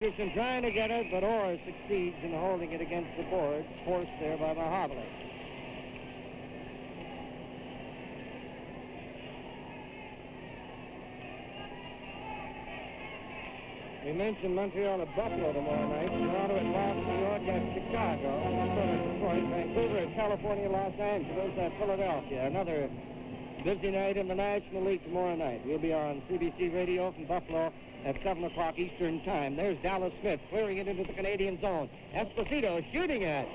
Ferguson trying to get it, but Orr succeeds in holding it against the boards, forced there by Mahovlich. We mentioned Montreal at Buffalo tomorrow night, Toronto at Boston, New York at Chicago, Minnesota at Detroit, Vancouver at California, Los Angeles at Philadelphia. Another busy night in the National League tomorrow night. We'll be on CBC Radio from Buffalo at 7 o'clock Eastern Time. There's Dallas Smith clearing it into the Canadian zone. Esposito shooting it.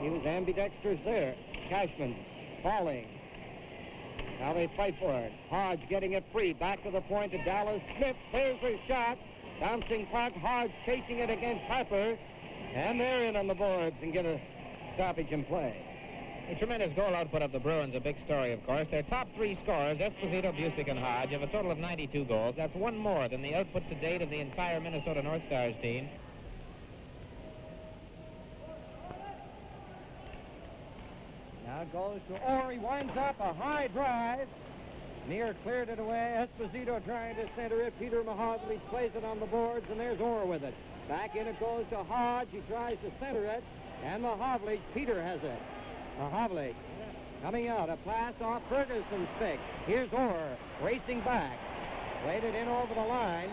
He was ambidextrous there. Cashman falling. Now they fight for it. Hodge getting it free. Back to the point to Dallas Smith. There's a shot. Bouncing puck. Hodge chasing it against Harper. And they're in on the boards and get a stoppage in play. A tremendous goal output of the Bruins, a big story, of course. Their top three scorers, Esposito, Busick, and Hodge, have a total of 92 goals. That's one more than the output to date of the entire Minnesota North Stars team. Now it goes to Orr. He winds up a high drive. Near cleared it away. Esposito trying to center it. Peter Mahovlich plays it on the boards, and there's Orr with it. Back in it goes to Hodge. He tries to center it, and Mahovlich, Peter has it. Mahovlich coming out, a pass off Ferguson's stick. Here's Orr racing back. Played it in over the line.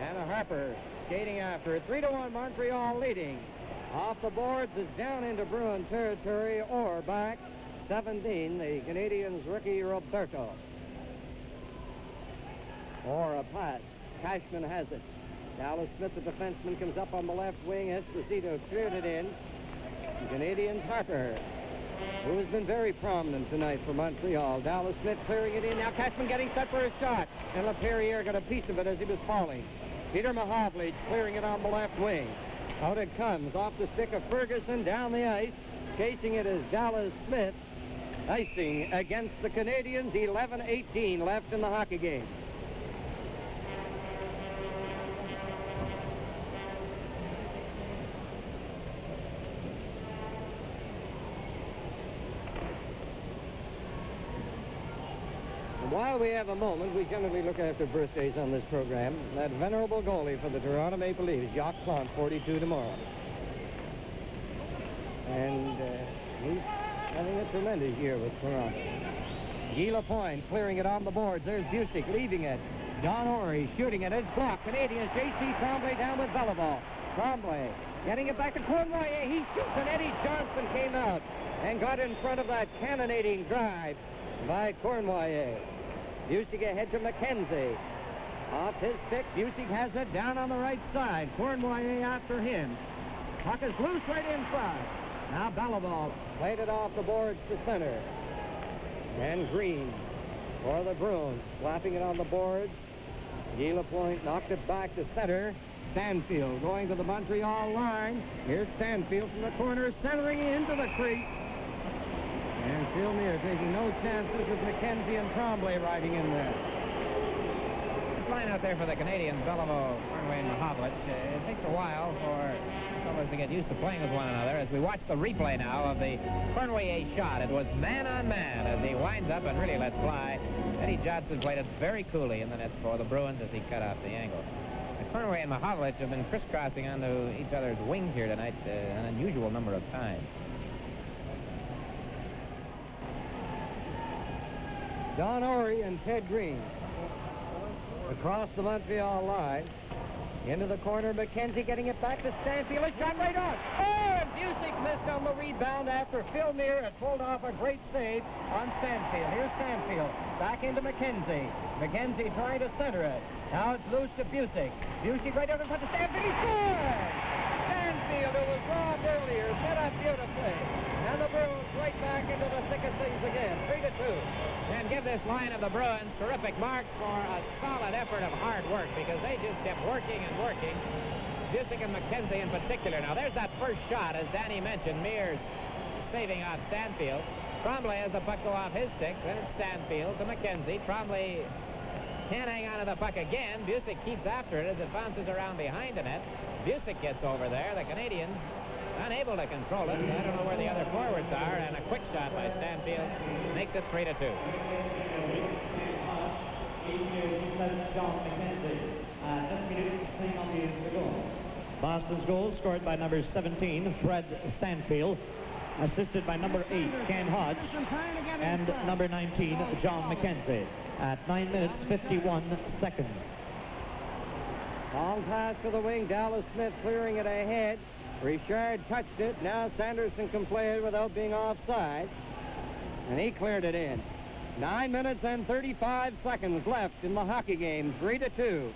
And a Harper skating after it. 3-1 Montreal leading. Off the boards is down into Bruin territory. Orr back. 17, the Canadians' rookie Roberto. Orr a pass. Cashman has it. Dallas Smith, the defenseman, comes up on the left wing. Esposito cleared it in. The Canadians' Harper, who has been very prominent tonight for Montreal. Dallas Smith clearing it in. Now Cashman getting set for a shot. And LaPerriere got a piece of it as he was falling. Peter Mahovlich clearing it on the left wing. Out it comes off the stick of Ferguson down the ice. Chasing it is Dallas Smith. Icing against the Canadians. 11:18 left in the hockey game. While we have a moment, we generally look after birthdays on this program. That venerable goalie for the Toronto Maple Leafs, Jacques Plante, 42 tomorrow. And he's having a tremendous year with Toronto. Guy Lapointe clearing it on the boards. There's Busick leaving it. Don Orr shooting it. It's blocked. Canadians, J.C. Tremblay down with Beliveau. Tremblay getting it back to Cournoyer. He shoots, and Eddie Johnson came out and got in front of that cannonading drive by Cournoyer. Busick ahead to McKenzie. Off his stick, Busick has it down on the right side. Cournoyer after him. Puck is loose right inside. Now Beliveau played it off the boards to center. And Green for the Bruins, slapping it on the boards. Guy Lapointe knocked it back to center. Stanfield going to the Montreal line. Here's Stanfield from the corner, centering into the crease. And Phil Neer taking no chances with McKenzie and Tremblay riding in there. This line out there for the Canadians, Beliveau, Cournoyer, and Mahovlich. It takes a while for fellows to get used to playing with one another. As we watch the replay now of the Cournoyer shot, it was man on man as he winds up and really lets fly. Eddie Johnson played it very coolly in the net for the Bruins as he cut off the angle. Cournoyer and Mahovlich have been crisscrossing onto each other's wings here tonight an unusual number of times. Don Orr and Ted Green across the Montreal line. Into the corner, McKenzie getting it back to Stanfield. A shot right on. Oh, and Busick missed on the rebound after Phil Neer had pulled off a great save on Stanfield. Here's Stanfield back into McKenzie. McKenzie trying to center it. Now it's loose to Busick. Busick right out in front of Stanfield. He scores! Stanfield, who was robbed earlier, set up beautifully. And the Bruins right back into the thick of things again. 3-2. And give this line of the Bruins terrific marks for a solid effort of hard work, because they just kept working and working. Busick and McKenzie in particular. Now there's that first shot, as Danny mentioned. Mears saving off Stanfield. Tremblay has the puck go off his stick. Then it's Stanfield to McKenzie. Tremblay can't hang on to the puck again. Busick keeps after it as it bounces around behind the net. Busick gets over there. The Canadians unable to control it. I don't know where the other forwards are, and a quick shot by Stanfield makes it 3-2. John McKenzie, 9 minutes 5 secondes. Boston's goal scored by number 17, Fred Stanfield, assisted by number 8, Ken Hodge, and number 19, John McKenzie, at 9 minutes 51 seconds. Long pass to the wing. Dallas Smith clearing it ahead. Richard touched it. Now Sanderson can play it without being offside. And he cleared it in. 9 minutes and 35 seconds left in the hockey game. 3-2.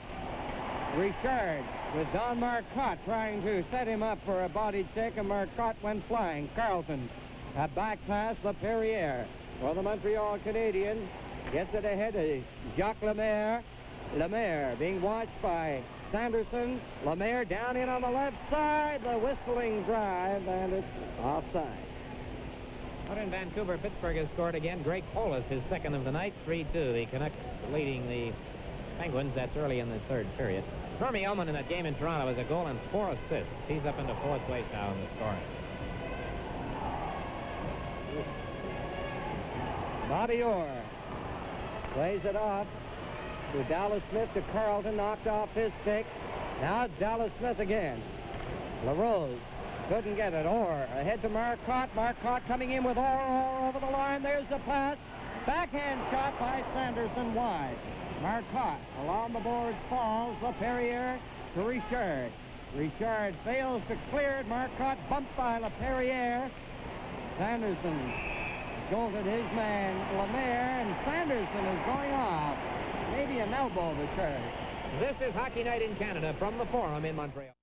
Richard with Don Marcotte trying to set him up for a body check, and Marcotte went flying. Carlton, a back pass, LaPerriere for the Montreal Canadiens. Gets it ahead of Jacques Lemaire. Lemaire being watched by Sanderson. Lemaire down in on the left side. The whistling drive, and it's offside. Out in Vancouver, Pittsburgh has scored again. Greg Polis, his second of the night, 3-2. The Canucks leading the Penguins. That's early in the third period. Hermie Ullman in that game in Toronto has a goal and 4 assists. He's up into fourth place now in the scoring. Bobby Orr plays it off to Dallas Smith, to Carlton, knocked off his stick. Now it's Dallas Smith again. LaRose couldn't get it. Orr ahead to Marcotte. Marcotte coming in with Orr over the line. There's the pass. Backhand shot by Sanderson wide. Marcotte along the boards falls. LaPerriere to Richard. Richard fails to clear it. Marcotte bumped by LaPerriere. Sanderson jolted his man Lemaire, and Sanderson is going off. Maybe an elbow return. This is Hockey Night in Canada from the Forum in Montreal.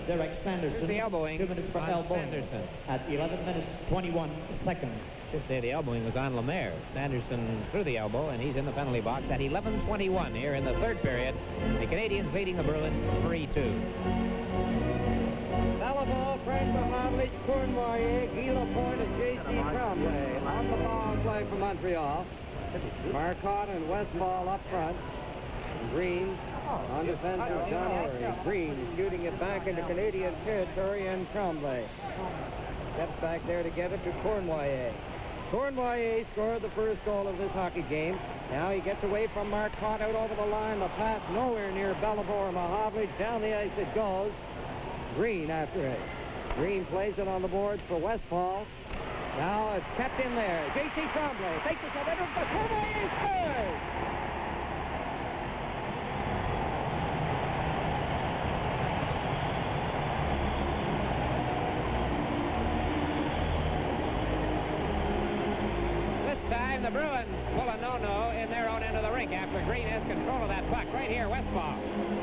Derek Sanderson, the elbowing 2 minutes for elbowing Sanderson at 11 minutes 21 seconds. Should say the elbowing was on Lemaire. Sanderson threw the elbow, and he's in the penalty box at 11:21 here in the third period. The Canadians leading the Bruins 3-2. Belleville, Frank Mahovlich, Cournoyer, Guy Lapointe, and J.C. Tremblay on the power play for Montreal. Marcotte and Westfall up front. Green on defense with John Ory. Green shooting it back into Canadian territory, and Tremblay steps back there to get it to Cournoyer. Cournoyer scored the first goal of this hockey game. Now he gets away from Marcotte out over the line. The pass nowhere near Belleville or Mahovlich. Down the ice it goes. Green after it. Green plays it on the boards for Westfall. Now it's kept in there. J.C. Tremblay takes it to the middle, but Cournoyer scores! The Bruins pull a no-no in their own end of the rink after Green has control of that puck. Right here, Westfall.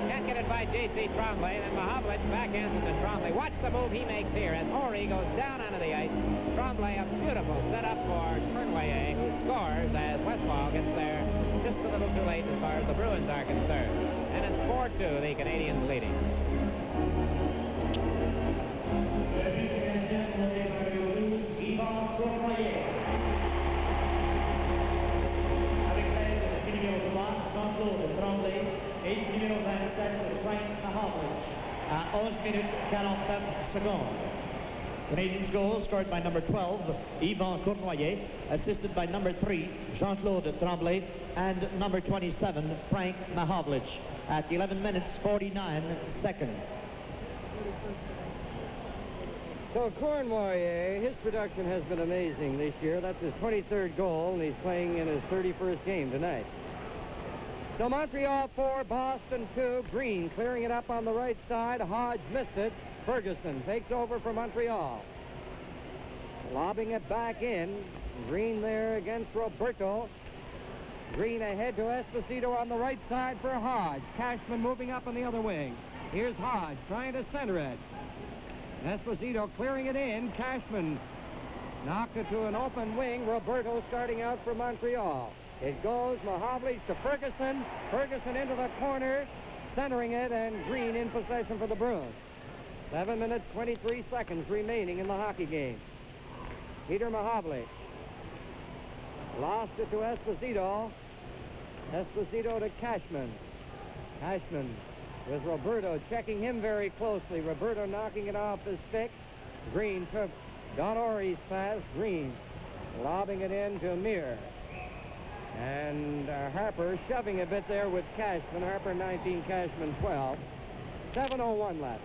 Can't get it by J.C. Tremblay, and then Mahovlich backhands it to Tremblay. Watch the move he makes here as Ory goes down onto the ice. Tremblay, a beautiful setup for Cournoyer, who scores as Westfall gets there just a little too late as far as the Bruins are concerned. And it's 4-2, the Canadians leading. À 11 minutes 47 secondes. Canadians goal scored by number 12, Yvan Cournoyer, assisted by number 3, Jean-Claude Tremblay, and number 27, Frank Mahovlich, at 11 minutes 49 seconds. So Cournoyer, his production has been amazing this year. That's his 23rd goal, and he's playing in his 31st game tonight. So Montreal 4, Boston 2. Green clearing it up on the right side. Hodge missed it. Ferguson takes over for Montreal. Lobbing it back in. Green there against Roberto. Green ahead to Esposito on the right side for Hodge. Cashman moving up on the other wing. Here's Hodge trying to center it. Esposito clearing it in. Cashman knocked it to an open wing. Roberto starting out for Montreal. It goes Mahovlich to Ferguson. Ferguson into the corner, centering it, and Green in possession for the Bruins. 7 minutes, 23 seconds remaining in the hockey game. Peter Mahovlich lost it to Esposito. Esposito to Cashman. Cashman with Roberto checking him very closely. Roberto knocking it off his stick. Green took Don Ory's pass. Green lobbing it in to Mir. And Harper shoving a bit there with Cashman. Harper 19, Cashman 12. 7:01 left.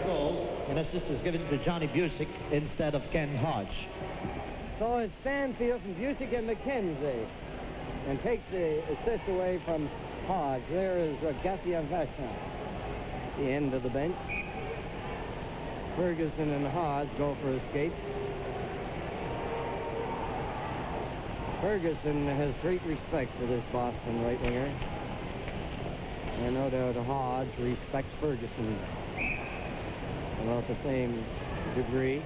Goal, an assist is given to Johnny Busick instead of Ken Hodge. So it's Stanfield from Busick and McKenzie. And takes the assist away from Hodge. There is Garcia Vachon. The end of the bench. Ferguson and Hodge go for a skate. Ferguson has great respect for this Boston right winger. And no doubt Hodge respects Ferguson about the same degree.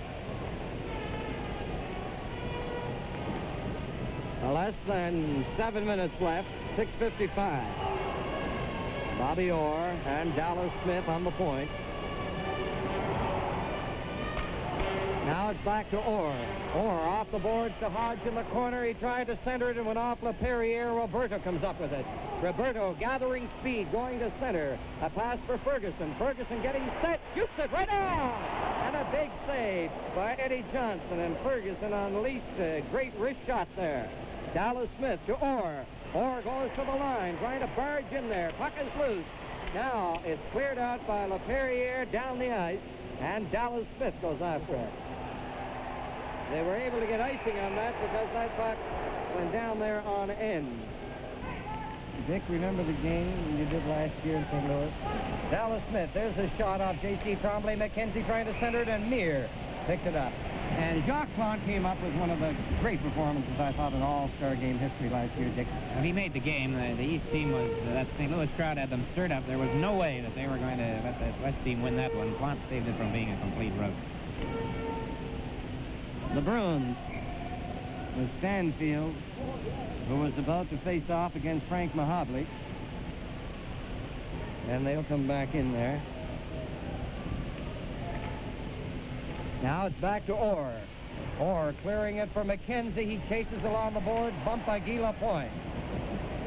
Less than 7 minutes left, 6:55. Bobby Orr and Dallas Smith on the point. Now it's back to Orr. Orr off the boards to Hodge in the corner. He tried to center it and went off LaPerriere. Roberto comes up with it. Roberto gathering speed, going to center. A pass for Ferguson. Ferguson getting set, shoots it right on! And a big save by Eddie Johnson. And Ferguson unleashed a great wrist shot there. Dallas Smith to Orr. Orr goes to the line, trying to barge in there. Puck is loose. Now it's cleared out by LaPerriere down the ice, and Dallas Smith goes after it. They were able to get icing on that because that puck went down there on end. Dick, remember the game you did last year in St. Louis? Dallas Smith, there's a shot off J.C. Trombley. McKenzie trying to center it, and Meir picked it up. And Jacques Plante came up with one of the great performances, I thought, in All-Star game history last year, Dick. Well, he made the game. The East team was, that St. Louis crowd had them stirred up. There was no way that they were going to let the West team win that one. Plante saved it from being a complete rout. The Bruins with Stanfield, who was about to face off against Frank Mahovlich. And they'll come back in there. Now it's back to Orr. Orr clearing it for McKenzie. He chases along the boards, bumped by Guy Lapointe.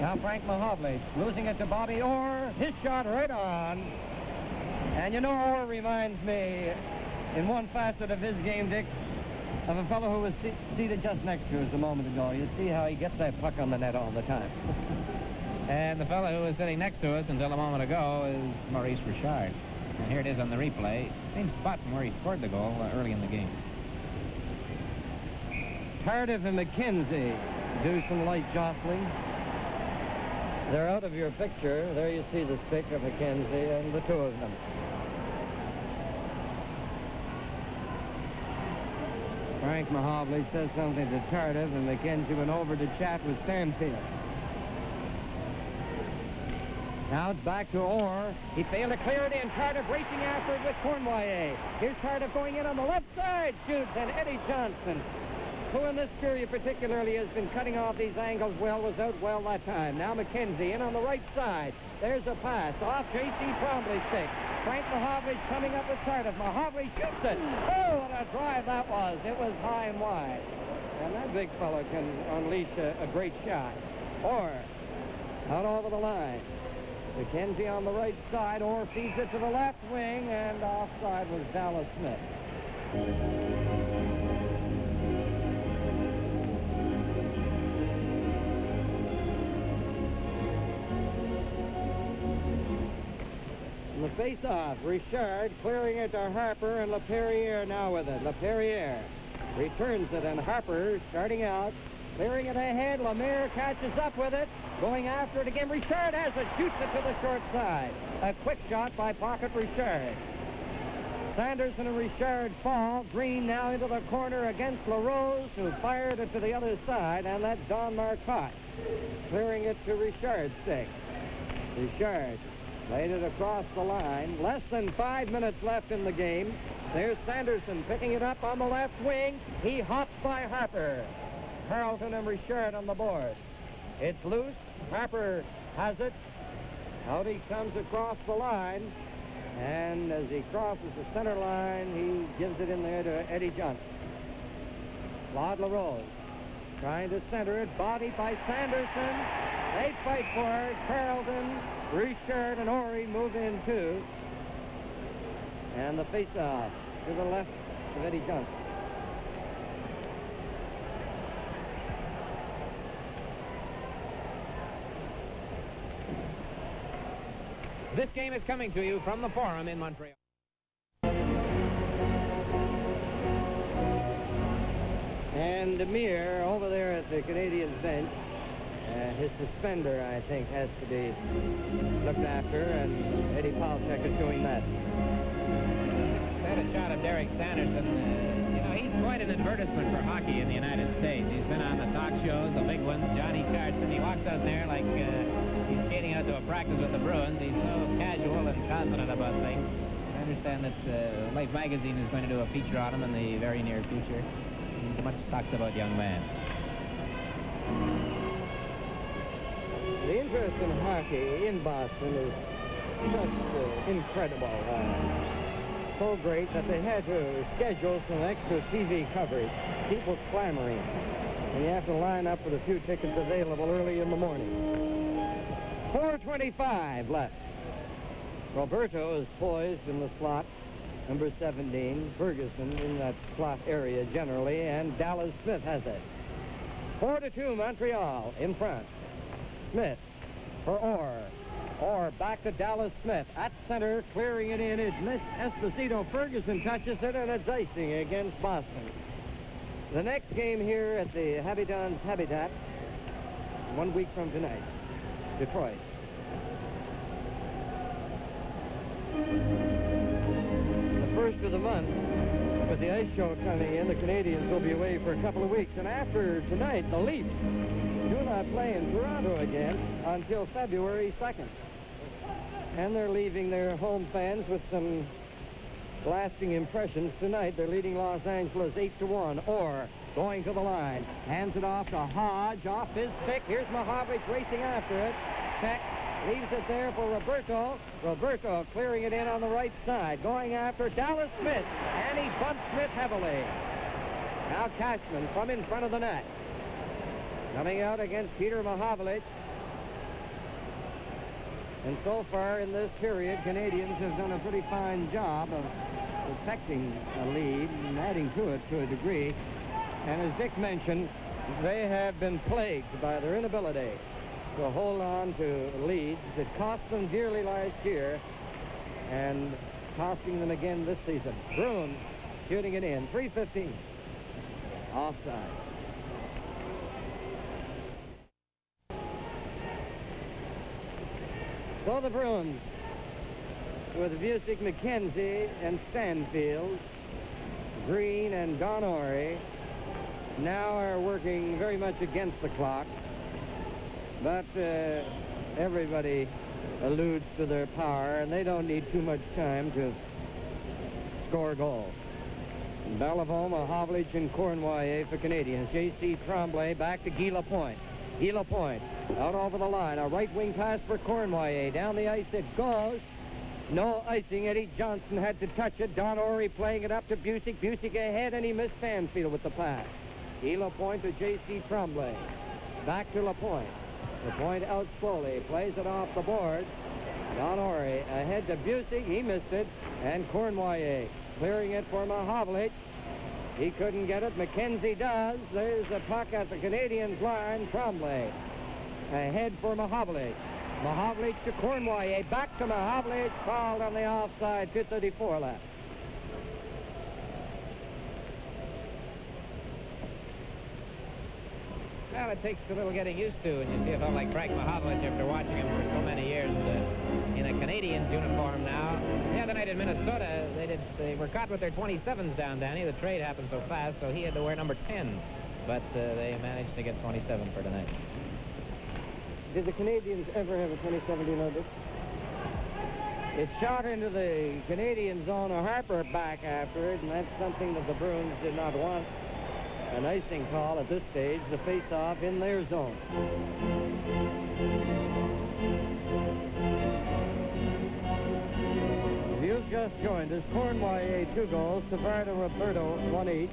Now Frank Mahovlich losing it to Bobby Orr. His shot right on. And you know, Orr reminds me, in one facet of his game, Dick, of a fellow who was seated just next to us a moment ago. You see how he gets that puck on the net all the time. And the fellow who was sitting next to us until a moment ago is Maurice Richard. And here it is on the replay. Same spot from where he scored the goal early in the game. Tardif and McKenzie do some light jostling. They're out of your picture. There you see the stick of McKenzie and the two of them. Frank Mahovlich says something to Tardif, and McKenzie went over to chat with Stanfield. Now it's back to Orr. He failed to clear it in. Tardif racing after it with Cournoyer. Here's Tardif going in on the left side. Shoots, and Eddie Johnson, who in this period particularly has been cutting off these angles well, was out well that time. Now McKenzie in on the right side. There's a pass off J.C. Trombley's stick. Frank Mahovlich coming up with Tardif. Mahovlich shoots it. Oh, what a drive that was. It was high and wide. And that big fellow can unleash a great shot. Orr out over the line. McKenzie on the right side. Orr feeds it to the left wing, and offside was Dallas Smith. The face-off, Richard clearing it to Harper, and LaPerriere now with it. LaPerriere returns it, and Harper starting out, clearing it ahead. Lemaire catches up with it, going after it again. Richard has it, shoots it to the short side. A quick shot by Pocket Richard. Sanderson and Richard fall. Green now into the corner against LaRose, who fired it to the other side, and that's Don Marcotte clearing it to Richard's stick. Richard laid it across the line. Less than 5 minutes left in the game. There's Sanderson picking it up on the left wing. He hops by Harper. Carlton and Richard on the board. It's loose. Harper has it. Out he comes across the line. And as he crosses the center line, he gives it in there to Eddie Johnson. Claude LaRose trying to center it. Body by Sanderson. They fight for it. Carlton, Richard, and Ory move in too. And the face-off to the left of Eddie Johnson. This game is coming to you from the Forum in Montreal. And Demir over there at the Canadiens bench. His suspender, I think, has to be looked after, and Eddie Palchek is doing that. I had a shot of Derek Sanderson. You know, he's quite an advertisement for hockey in the United States. He's been on the talk shows, the big ones, Johnny Carson. He walks out there like he's skating out to a practice with the Bruins. He's so casual and confident about things. I understand that Life magazine is going to do a feature on him in the very near future. He's a much talked about young man. The interest in hockey in Boston is just incredible. So great that they had to schedule some extra TV coverage. People clamoring. And you have to line up with a few tickets available early in the morning. 4:25 left. Roberto is poised in the slot, number 17. Ferguson in that slot area generally, and Dallas Smith has it. 4-2 Montreal in front. Smith for Orr. Orr back to Dallas Smith at center, clearing it in. It's missed Esposito. Ferguson touches it, and it's icing against Boston. The next game here at the Habitants Habitat, 1 week from tonight, Detroit. The first of the month, with the ice show coming in, the Canadiens will be away for a couple of weeks. And after tonight, the Leafs do not play in Toronto again until February 2nd. And they're leaving their home fans with some lasting impressions tonight. They're leading Los Angeles 8-1. Orr going to the line. Hands it off to Hodge. Off his stick. Here's Mahovlich racing after it. Peck leaves it there for Roberto. Roberto clearing it in on the right side. Going after Dallas Smith. And he bumps Smith heavily. Now Cashman from in front of the net. Coming out against Peter Mahovlich. And so far in this period, Canadians have done a pretty fine job of protecting a lead and adding to it to a degree. And as Dick mentioned, they have been plagued by their inability to hold on to leads. It cost them dearly last year and costing them again this season. Bruin shooting it in. 3:15. Offside. So the Bruins, with Vucic, McKenzie, and Stanfield, Green, and Don Orey, now are working very much against the clock. But everybody alludes to their power, and they don't need too much time to score goals. Belleville, Mahovlich, and Cournoyer for Canadians. J.C. Tremblay back to Guy Lapointe. Guy Lapointe out over the line. A right wing pass for Cournoyer. Down the ice it goes. No icing. Eddie Johnson had to touch it. Don Orey playing it up to Vucic. Vucic ahead, and he missed Stanfield with the pass. Guy Lapointe to J.C. Tremblay. Back to Lapointe. Lapointe out slowly. Plays it off the board. Don Orey ahead to Vucic. He missed it. And Cournoyer clearing it for Mahovlich. He couldn't get it. McKenzie does. There's a puck at the Canadiens line. Tremblay ahead for Mahovlich. Mahovlich to Cournoyer. Back to Mahovlich. Fouled on the offside. 2:34 left. Well, it takes a little getting used to, and you see a fellow like Frank Mahovlich after watching him for so many years in a Canadiens uniform now. The other night in Minnesota, they were caught with their 27s down, Danny. The trade happened so fast, so he had to wear number 10. But they managed to get 27 for tonight. Did the Canadiens ever have a 27, do you know this? It shot into the Canadian zone. Harper back after it, and that's something that the Bruins did not want. An icing call at this stage, the face-off in their zone. If you've just joined us, Cournoyer 2 goals, Tavares and Roberto 1 each,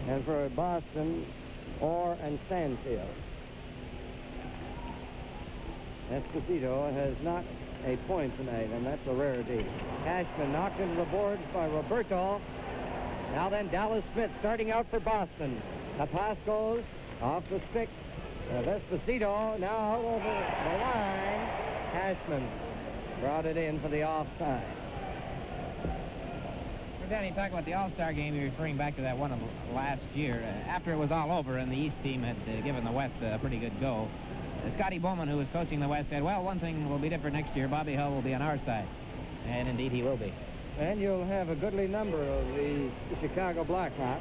and for Boston, Orr and Stanfield. Esposito has not a point tonight, and that's a rarity. Cashman knocked into the boards by Roberto. Now then, Dallas Smith starting out for Boston. The pass goes off the stick of Esposito. Now over the line. Cashman brought it in for the offside. Danny, talking about the All-Star game, you're referring back to that one of last year. After it was all over and the East team had given the West a pretty good go, Scotty Bowman, who was coaching the West, said, well, one thing will be different next year. Bobby Hull will be on our side. And indeed he will be. And you'll have a goodly number of the Chicago Blackhawks.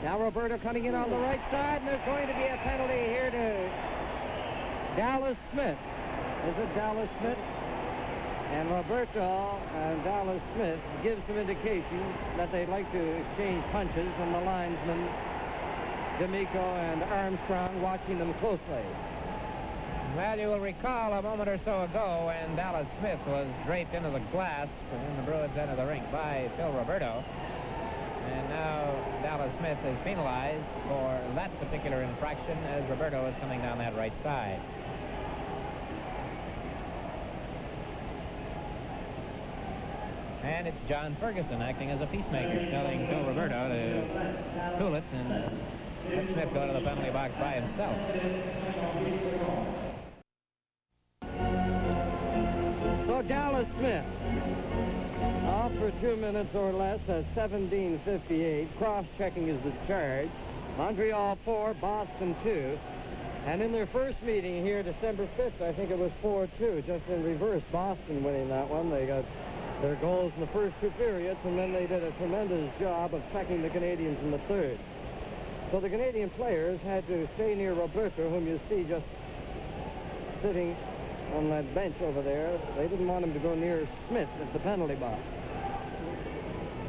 Now Roberto coming in on the right side, and there's going to be a penalty here to Dallas Smith. Is it Dallas Smith? And Roberto and Dallas Smith give some indication that they'd like to exchange punches, and the linesmen, D'Amico and Armstrong, watching them closely. Well, you will recall a moment or so ago when Dallas Smith was draped into the glass in the Bruins' end of the rink by Phil Roberto. And now Dallas Smith is penalized for that particular infraction as Roberto is coming down that right side. And it's John Ferguson acting as a peacemaker, telling Phil Roberto to cool it and let Smith go to the penalty box by himself. So Dallas Smith off for 2 minutes or less at 17:58. Cross-checking is the charge. Montreal 4, Boston 2. And in their first meeting here, December 5th, I think it was 4-2, just in reverse. Boston winning that one. They got their goals in the first 2 periods, and then they did a tremendous job of checking the Canadians in the third. So the Canadian players had to stay near Roberto, whom you see just sitting on that bench over there. They didn't want him to go near Smith at the penalty box.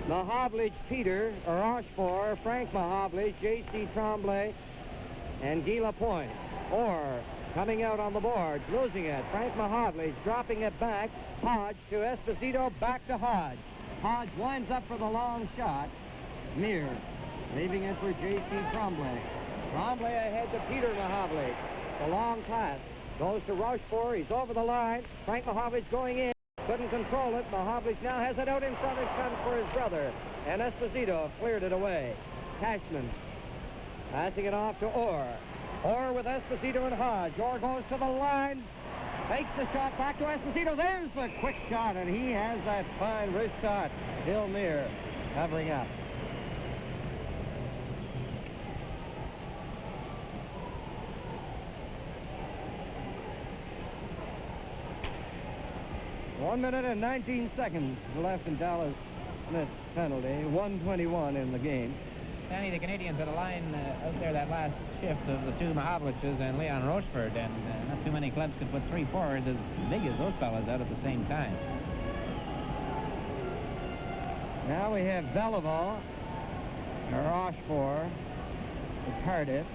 Mahavlich, Peter, Rochefort, Frank Mahavlich, J.C. Tremblay, and Guy Lapointe. Or coming out on the boards, losing it. Frank Mahavlich dropping it back. Hodge to Esposito, back to Hodge. Hodge winds up for the long shot. Mir leaving it for J.C. Tremblay. Tremblay ahead to Peter Mahavlich. The long pass goes to Rochefort. He's over the line. Frank Mahavlich going in. Couldn't control it. Mahavlich now has it out in front and comes for his brother. And Esposito cleared it away. Cashman passing it off to Orr. Orr with Esposito and Hodge. Orr goes to the line. Fakes the shot back to Esposito. There's the quick shot, and he has that fine wrist shot. Bill Mir covering up. One minute and 19 seconds left in Dallas Smith's penalty. 1:21 in the game. Danny, the Canadians had a line out there that last shift of the 2 Mahavliches and Leon Rochefort, and not too many clubs could put 3 forwards as big as those fellas out at the same time. Now we have Beliveau, Rochefort, Cardiff.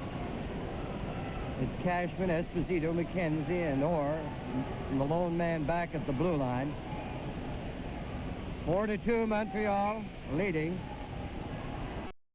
It's Cashman, Esposito, McKenzie, and Orr, the lone man back at the blue line. 4-2 Montreal leading.